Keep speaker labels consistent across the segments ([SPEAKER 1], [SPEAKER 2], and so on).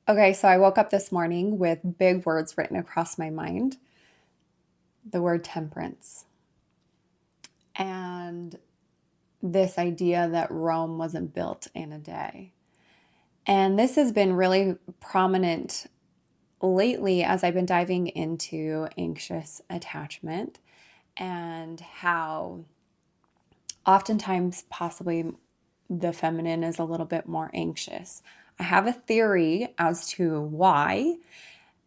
[SPEAKER 1] Okay, so I woke up this morning with big words written across my mind, the word temperance, and this idea that Rome wasn't built in a day. And this has been really prominent lately as I've been diving into anxious attachment and how oftentimes, possibly, the feminine is a little bit more anxious. I have a theory as to why,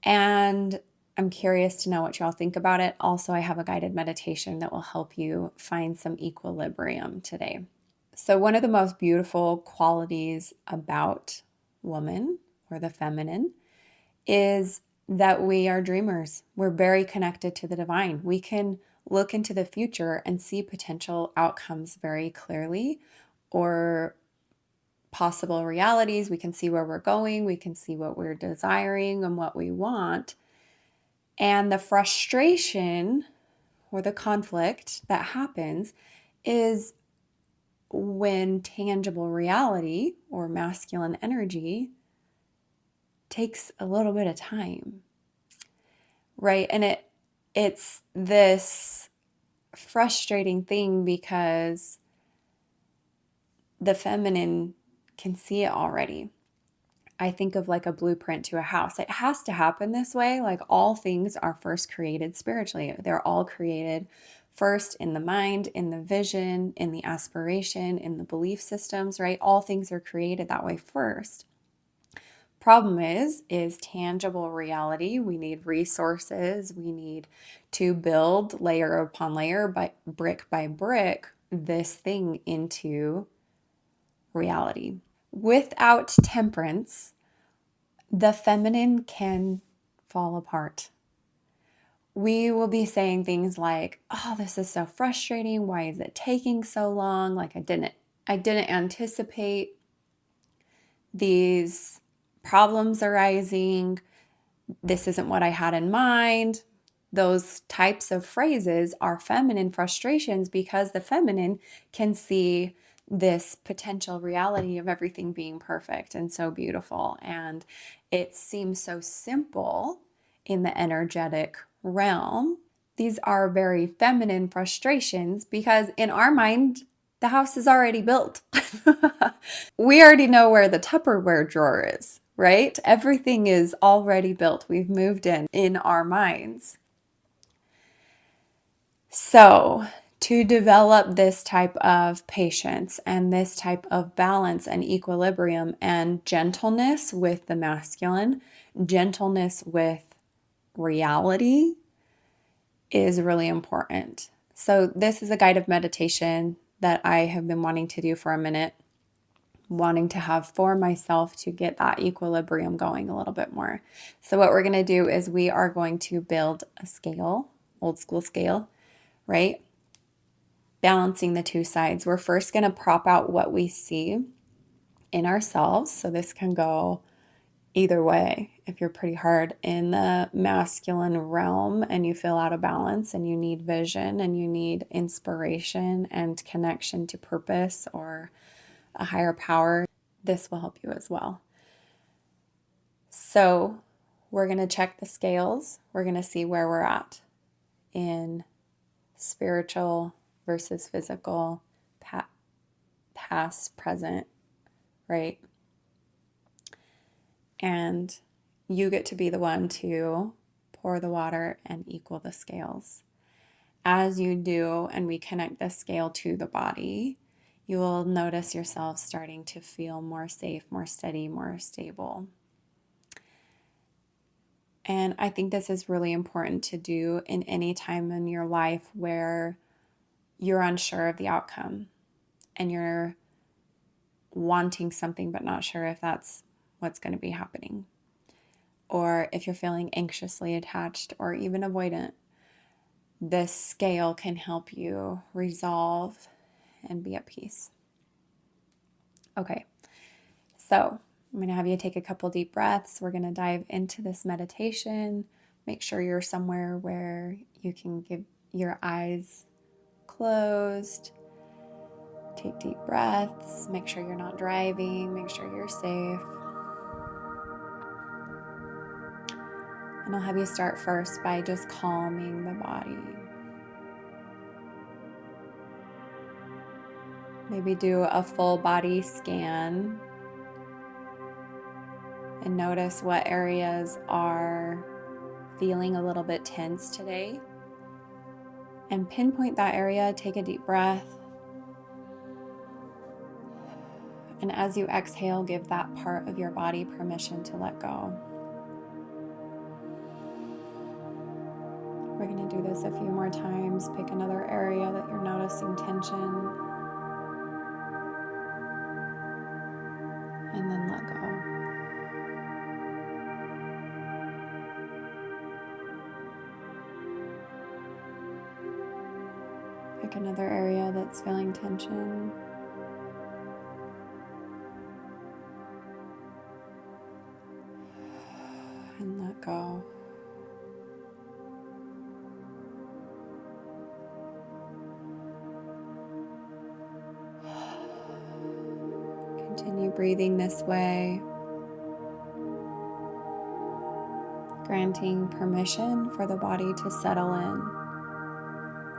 [SPEAKER 1] and I'm curious to know what y'all think about it. Also, I have a guided meditation that will help you find some equilibrium today. So, one of the most beautiful qualities about woman or the feminine is that we are dreamers. We're very connected to the divine. We can look into the future and see potential outcomes very clearly or possible realities. We can see where we're going. We can see what we're desiring and what we want. And the frustration or the conflict that happens is when tangible reality or masculine energy takes a little bit of time. Right? And it's this frustrating thing because the feminine can see it already. I think of like a blueprint to a house. It has to happen this way. Like all things are first created spiritually. They're all created first in the mind, in the vision, in the aspiration, in the belief systems, right? All things are created that way first. Problem is tangible reality. We need resources. We need to build layer upon layer, but brick by brick, this thing into reality. Without temperance, the feminine can fall apart. We will be saying things like, "Oh, this is so frustrating. Why is it taking so long? Like I didn't anticipate these problems arising. This isn't what I had in mind." Those types of phrases are feminine frustrations because the feminine can see this potential reality of everything being perfect and so beautiful. And it seems so simple in the energetic realm. These are very feminine frustrations because in our mind, the house is already built. We already know where the Tupperware drawer is, right? Everything is already built. We've moved in our minds. So, to develop this type of patience and this type of balance and equilibrium and gentleness with the masculine, gentleness with reality is really important. So, this is a guided meditation that I have been wanting to do for a minute, wanting to have for myself to get that equilibrium going a little bit more. So, what we're going to do is we are going to build a scale, old school scale, right? Balancing the two sides. We're first going to prop out what we see in ourselves. So, this can go either way. If you're pretty hard in the masculine realm and you feel out of balance and you need vision and you need inspiration and connection to purpose or a higher power, this will help you as well. So, we're going to check the scales. We're going to see where we're at in spiritual versus physical, past, present, right? And you get to be the one to pour the water and equal the scales. As you do, and we connect the scale to the body, you will notice yourself starting to feel more safe, more steady, more stable. And I think this is really important to do in any time in your life where you're unsure of the outcome and you're wanting something but not sure if that's what's going to be happening. Or if you're feeling anxiously attached or even avoidant, this scale can help you resolve and be at peace. Okay, so I'm going to have you take a couple deep breaths. We're going to dive into this meditation. Make sure you're somewhere where you can give your eyes closed. Take deep breaths. Make sure you're not driving. Make sure you're safe. And I'll have you start first by just calming the body. Maybe do a full body scan and notice what areas are feeling a little bit tense today. And pinpoint that area, take a deep breath. And as you exhale, give that part of your body permission to let go. We're going to do this a few more times. Pick another area that you're noticing tension. And then let go. Pick another area that's feeling tension. And let go. Continue breathing this way, granting permission for the body to settle in,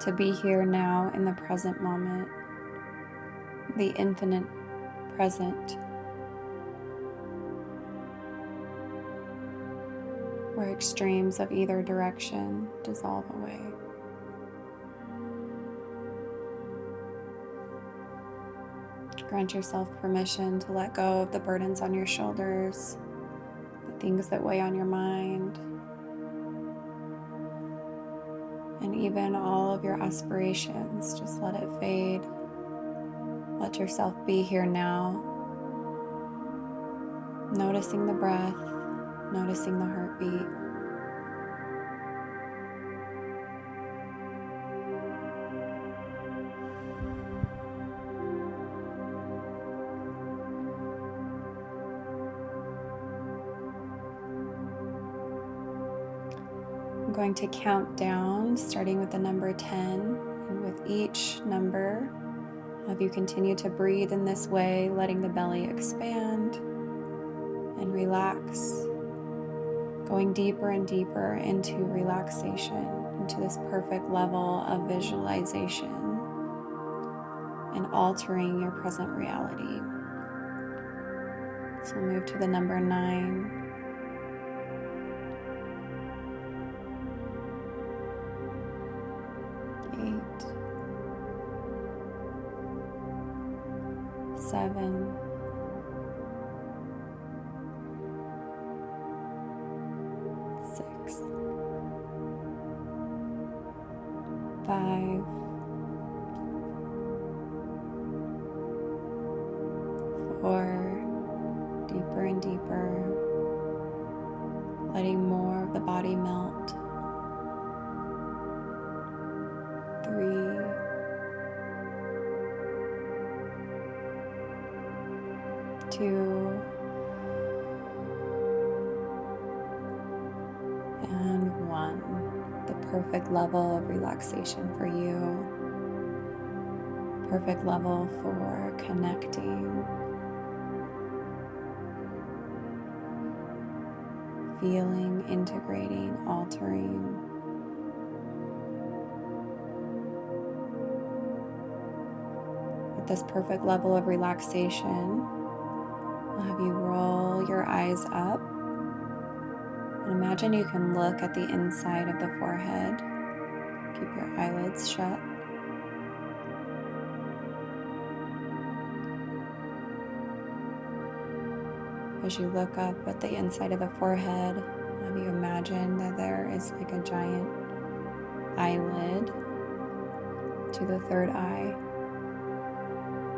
[SPEAKER 1] to be here now in the present moment, the infinite present, where extremes of either direction dissolve away. Grant yourself permission to let go of the burdens on your shoulders, the things that weigh on your mind, and even all of your aspirations. Just let it fade. Let yourself be here now, noticing the breath, noticing the heartbeat. I'm going to count down, starting with the number 10, and with each number, have you continue to breathe in this way, letting the belly expand and relax, going deeper and deeper into relaxation, into this perfect level of visualization and altering your present reality. So move to the number 9. 8, 7, 6, 5, 4, deeper and deeper, letting more of the body melt. 3, 2, and 1. The perfect level of relaxation for you. Perfect level for connecting, feeling, integrating, altering. With this perfect level of relaxation, I'll have you roll your eyes up and imagine you can look at the inside of the forehead. Keep your eyelids shut. As you look up at the inside of the forehead, have you imagine that there is like a giant eyelid to the third eye.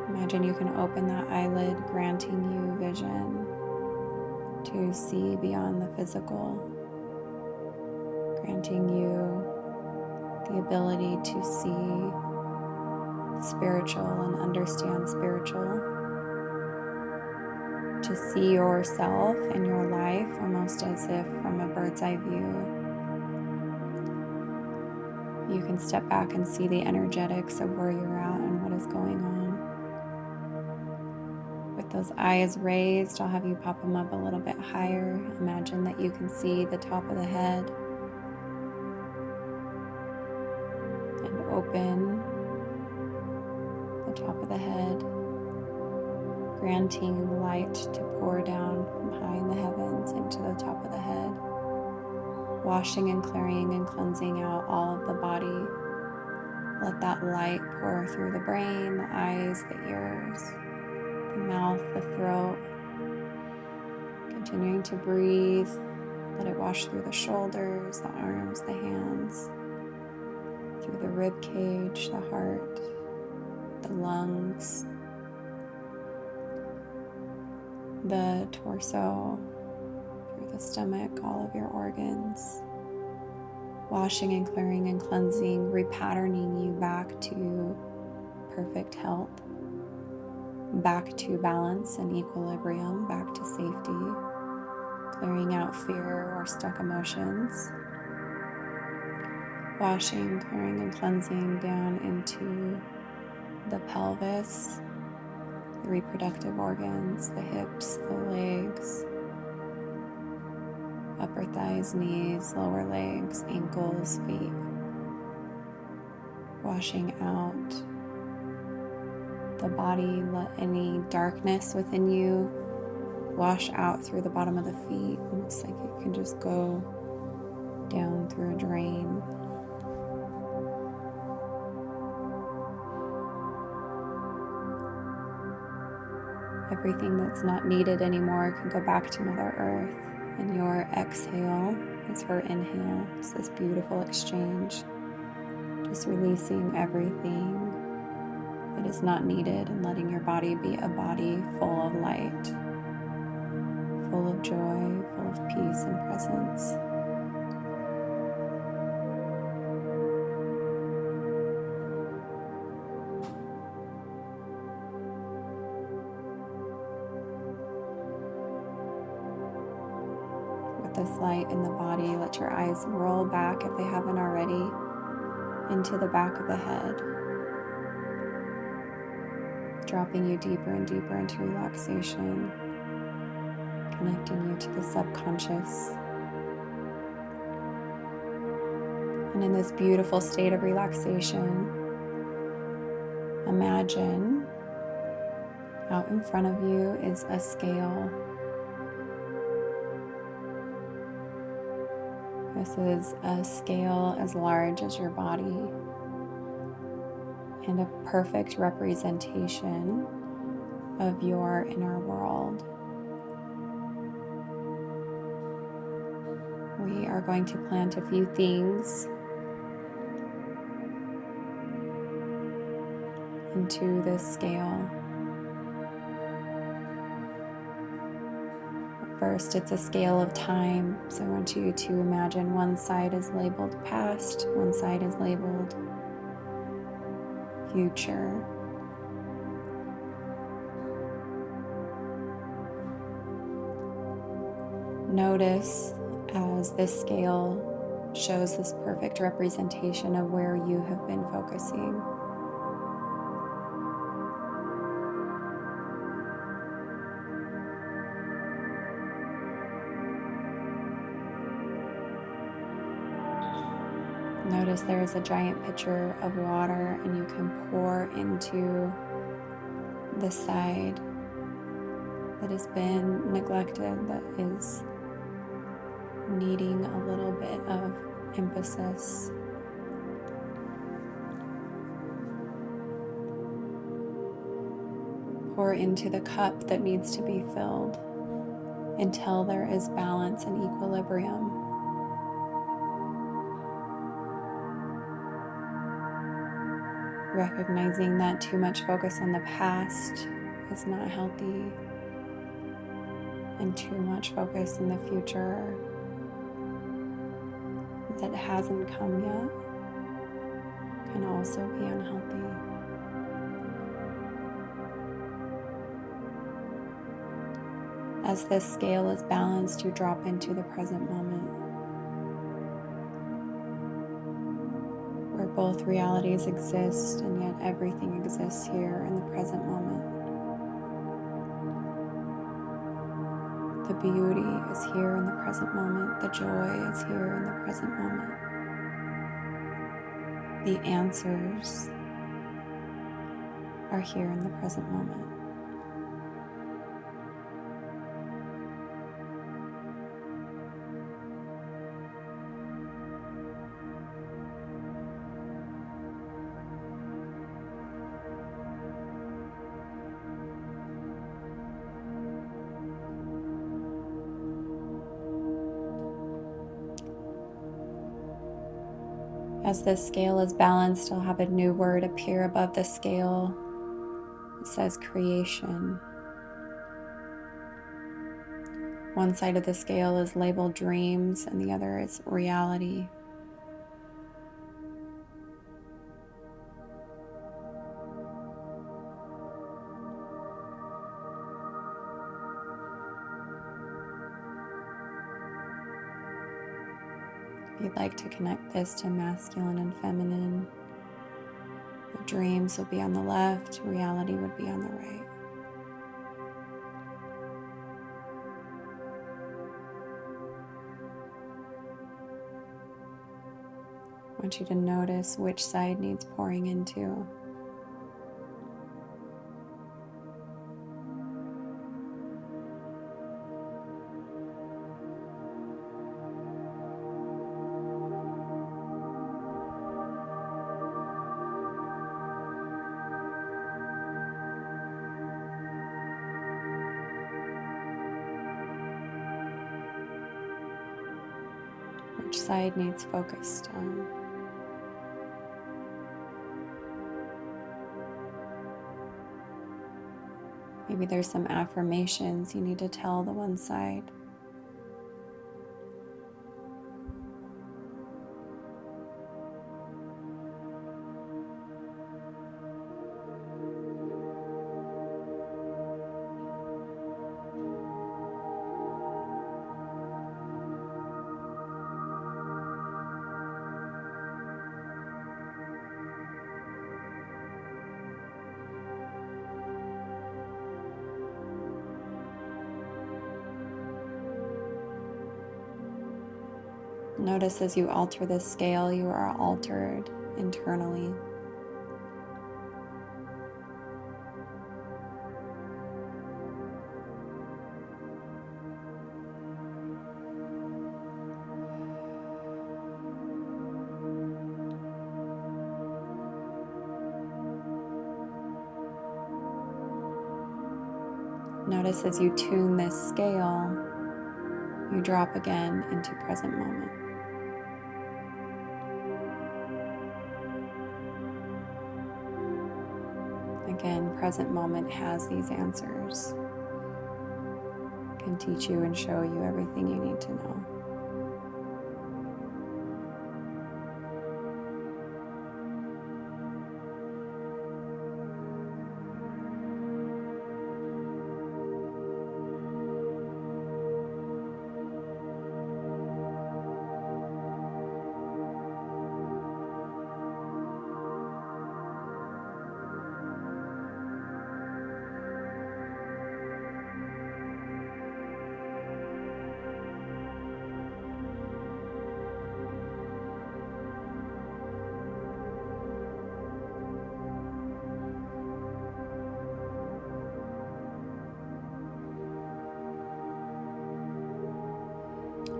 [SPEAKER 1] Imagine you can open that eyelid, granting you vision to see beyond the physical, granting you the ability to see spiritual and understand spiritual, to see yourself and your life almost as if from a bird's eye view. You can step back and see the energetics of where you're at and what is going on. With those eyes raised, I'll have you pop them up a little bit higher. Imagine that you can see the top of the head. And open the top of the head, granting light to pour down from high in the heavens into the top of the head, washing and clearing and cleansing out all of the body. Let that light pour through the brain, the eyes, the ears, the mouth, the throat. Continuing to breathe, let it wash through the shoulders, the arms, the hands, through the rib cage, the heart, the lungs, the torso, through the stomach, all of your organs, washing and clearing and cleansing, repatterning you back to perfect health, back to balance and equilibrium, back to safety, clearing out fear or stuck emotions, washing, clearing, and cleansing down into the pelvis, the reproductive organs, the hips, the legs, upper thighs, knees, lower legs, ankles, feet. Washing out the body, let any darkness within you wash out through the bottom of the feet. Almost like it can just go down through a drain. Everything that's not needed anymore can go back to Mother Earth. And your exhale is her inhale. It's this beautiful exchange. Just releasing everything that is not needed and letting your body be a body full of light, full of joy, full of peace and presence. This light in the body, let your eyes roll back if they haven't already into the back of the head, dropping you deeper and deeper into relaxation, connecting you to the subconscious. And in this beautiful state of relaxation, imagine out in front of you is a scale. This is a scale as large as your body and a perfect representation of your inner world. We are going to plant a few things into this scale. First, it's a scale of time, so I want you to imagine one side is labeled past, one side is labeled future. Notice as this scale shows this perfect representation of where you have been focusing. Notice there is a giant pitcher of water and you can pour into the side that has been neglected, that is needing a little bit of emphasis. Pour into the cup that needs to be filled until there is balance and equilibrium. Recognizing that too much focus on the past is not healthy, and too much focus in the future that hasn't come yet can also be unhealthy. As this scale is balanced, you drop into the present moment, where both realities exist and yet everything exists here in the present moment. The beauty is here in the present moment. The joy is here in the present moment. The answers are here in the present moment. As this scale is balanced, I'll have a new word appear above the scale. It says creation. One side of the scale is labeled dreams and the other is reality. If you'd like to connect this to masculine and feminine, the dreams will be on the left, reality would be on the right. I want you to notice which side needs pouring into. Which side needs focused on? Maybe there's some affirmations you need to tell the one side. Notice as you alter the scale, you are altered internally. Notice as you tune this scale, you drop again into present moment. Again, present moment has these answers. Can teach you and show you everything you need to know.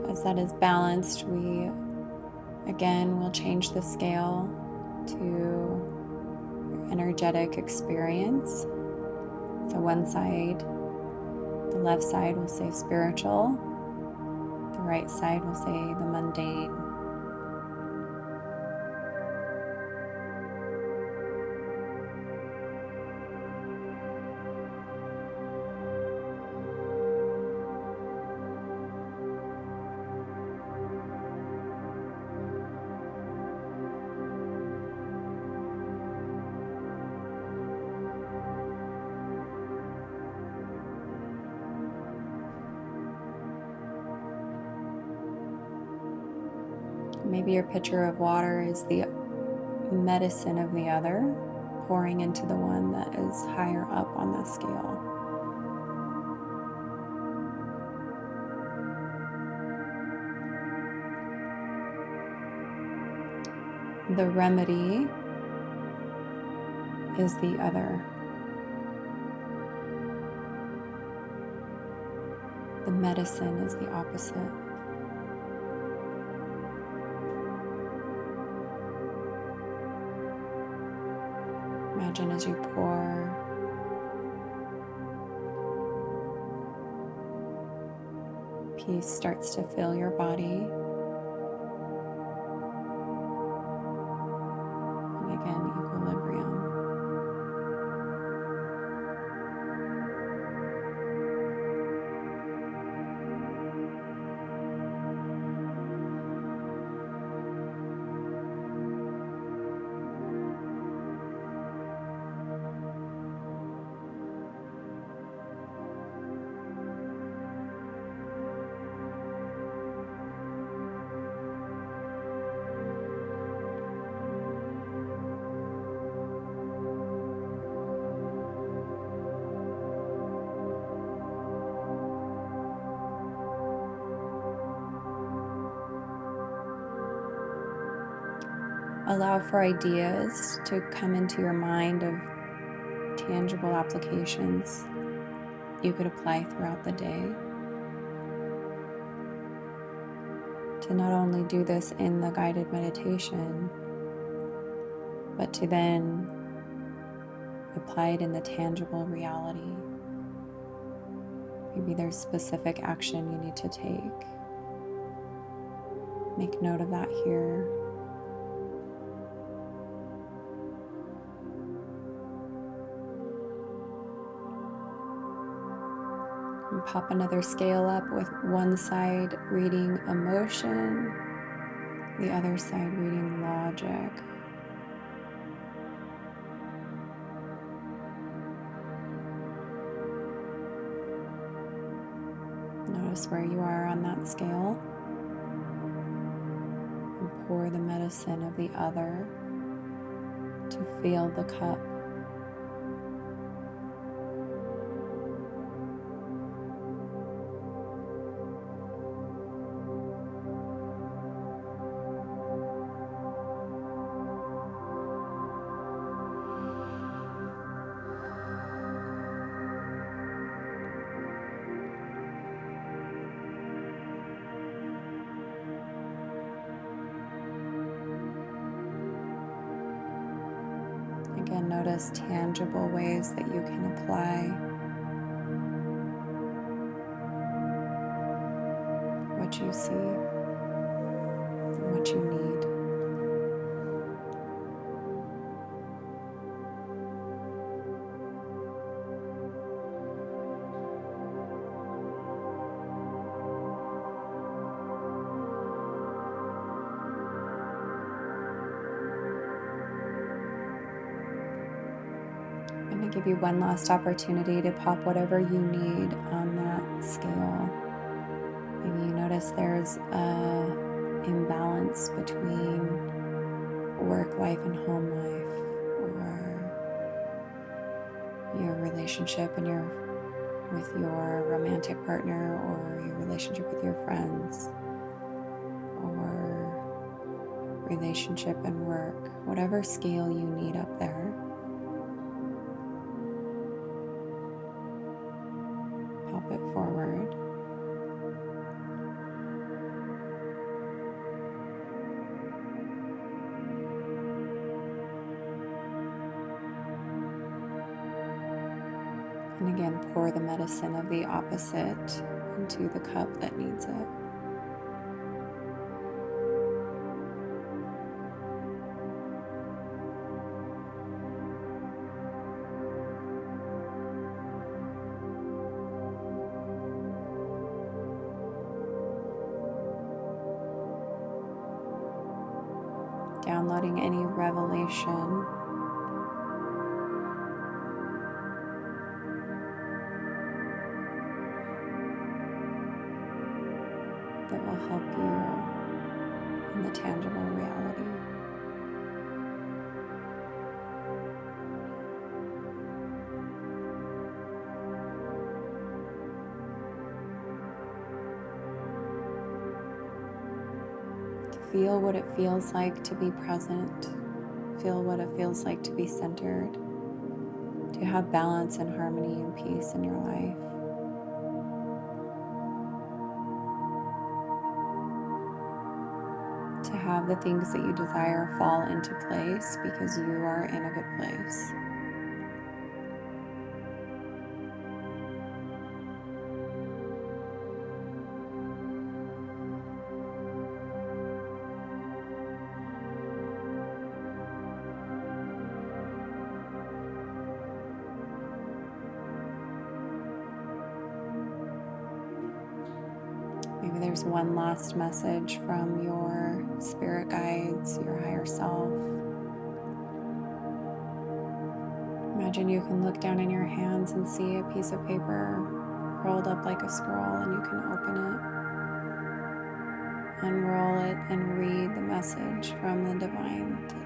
[SPEAKER 1] As that is balanced, we again will change the scale to your energetic experience. So one side, the left side will say spiritual, the right side will say the mundane. Maybe your pitcher of water is the medicine of the other, pouring into the one that is higher up on the scale. The remedy is the other. The medicine is the opposite. Imagine as you pour, peace starts to fill your body. And again, equilibrium. Allow for ideas to come into your mind of tangible applications you could apply throughout the day. To not only do this in the guided meditation, but to then apply it in the tangible reality. Maybe there's specific action you need to take. Make note of that here. And pop another scale up with one side reading emotion, the other side reading logic. Notice where you are on that scale. And pour the medicine of the other to fill the cup. Again, notice tangible ways that you can apply what you see and what you need. I'm going to give you one last opportunity to pop whatever you need on that scale. Maybe you notice there's an imbalance between work life and home life, or your relationship and with your romantic partner, or your relationship with your friends, or relationship and work, whatever scale you need up there. Pop it forward. And again, pour the medicine of the opposite into the cup that needs it. Downloading any revelation that will help you in the tangible reality. Feel what it feels like to be present. Feel what it feels like to be centered, to have balance and harmony and peace in your life. To have the things that you desire fall into place because you are in a good place. Maybe there's one last message from your spirit guides, your higher self. Imagine you can look down in your hands and see a piece of paper rolled up like a scroll, and you can open it, unroll it, and read the message from the divine today.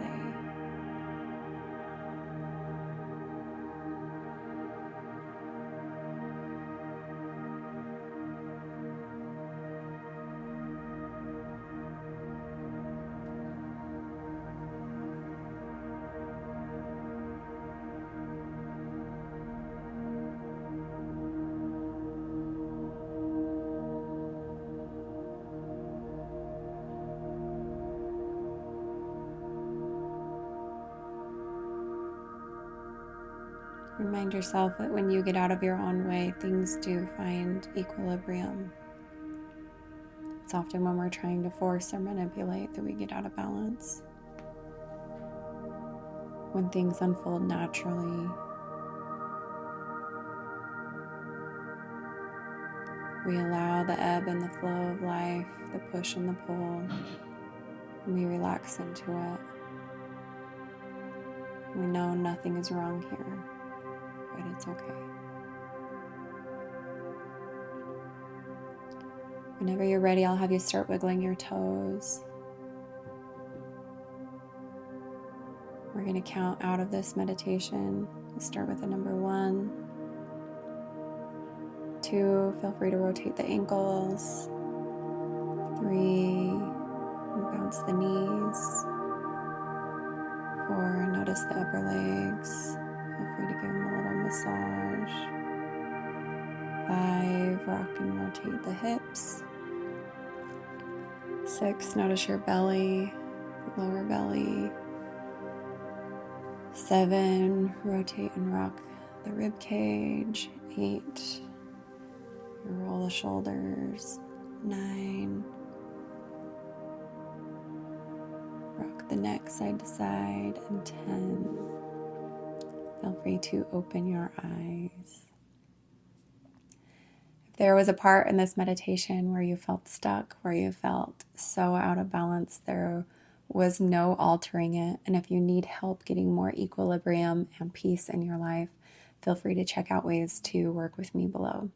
[SPEAKER 1] Remind yourself that when you get out of your own way, things do find equilibrium. It's often when we're trying to force or manipulate that we get out of balance. When things unfold naturally, we allow the ebb and the flow of life, the push and the pull, and we relax into it. We know nothing is wrong here, but it's okay. Whenever you're ready, I'll have you start wiggling your toes. We're going to count out of this meditation. We'll start with the number 1, 2, feel free to rotate the ankles. 3, bounce the knees. 4, notice the upper legs. Feel free to give them a little massage. 5, rock and rotate the hips. 6, notice your belly, lower belly. 7, rotate and rock the rib cage. 8, you roll the shoulders. 9, rock the neck side to side. And 10, feel free to open your eyes. If there was a part in this meditation where you felt stuck, where you felt so out of balance, there was no altering it. And if you need help getting more equilibrium and peace in your life, feel free to check out ways to work with me below.